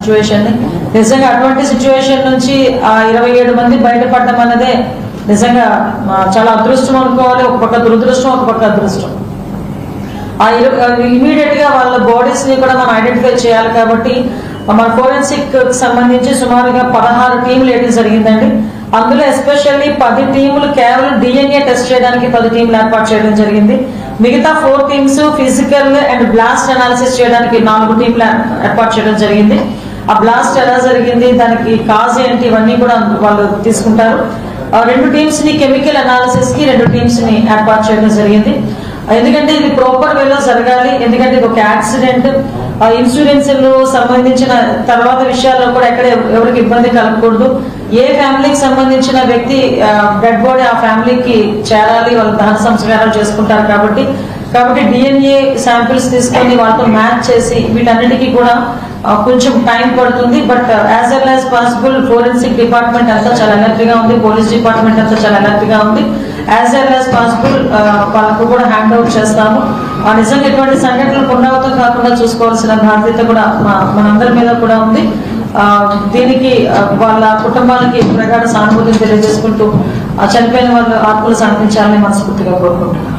Situation ని. నిజంగా అటువంటి సిచ్యువేషన్ నుంచి ఆ 27 మంది బయటపడడం అన్నదే నిజంగా చాలా అదృష్టం అనుకోవాలి. ఒక పక్క దురదృష్టం, ఒక పక్క అదృష్టం. ఇమీడియట్ గా వాళ్ళ బాడీస్ ని కూడా మనం ఐడెంటిఫై చేయాలి. కాబట్టి మన ఫోరెన్సిక్ సంబంధించి సుమారుగా 16 టీంలు వేయడం జరిగిందండి. అందులో ఎస్పెషల్లీ 10 టీములు కేవలం DNA టెస్ట్ చేయడానికి 10 టీంలు ఏర్పాటు చేయడం జరిగింది. మిగతా 4 teams physical and blast analysis చేయడానికి 4 టీంలు ఏర్పాటు చేయడం జరిగింది. ఆ బ్లాస్ట్ ఎలా జరిగింది, దానికి కాజ్ ఏంటి, ఇవన్నీ కూడా వాళ్ళు తీసుకుంటారు. 2 టీమ్స్ ని కెమికల్ అనాలిసిస్ కి 2 టీమ్స్ ని ఏర్పాటు చేయడం జరిగింది. ఎందుకంటే ఇది ప్రాపర్ వేలో జరగాలి. ఎందుకంటే ఇది ఒక యాక్సిడెంట్. ఇన్సూరెన్స్ సంబంధించిన తర్వాత విషయాల్లో కూడా ఎక్కడ ఎవరికి ఇబ్బంది కలగకూడదు. ఏ ఫ్యామిలీకి సంబంధించిన వ్యక్తి డెడ్ బాడీ ఆ ఫ్యామిలీకి చేరాలి, వాళ్ళు దహన సంస్కారాలు చేసుకుంటారు. కాబట్టి DNA శాంపిల్స్ తీసుకొని వాళ్ళతో మ్యాచ్ చేసి వీటన్నిటికీ కూడా కొంచెం టైం పడుతుంది. But as well as possible forensic department అంతా చాలా అలర్ట్ గా ఉంది, పోలీస్ డిపార్ట్మెంట్ అంతా చాలా అలర్ట్ గా ఉంది. యాజ్ వెల్ యాజ్ పాసిబుల్ వాళ్ళకు కూడా హ్యాండ్ అవుట్ చేస్తాము. నిజంగా ఇటువంటి సంఘటనలు పునరావృతం కాకుండా చూసుకోవాల్సిన బాధ్యత కూడా మనందరి మీద కూడా ఉంది. దీనికి వాళ్ళ కుటుంబాలకి ప్రగాఢ సానుభూతిని తెలియజేసుకుంటూ చనిపోయిన వాళ్ళ ఆత్మలు శాంతించాలని మనస్ఫూర్తిగా కోరుకుంటున్నాను.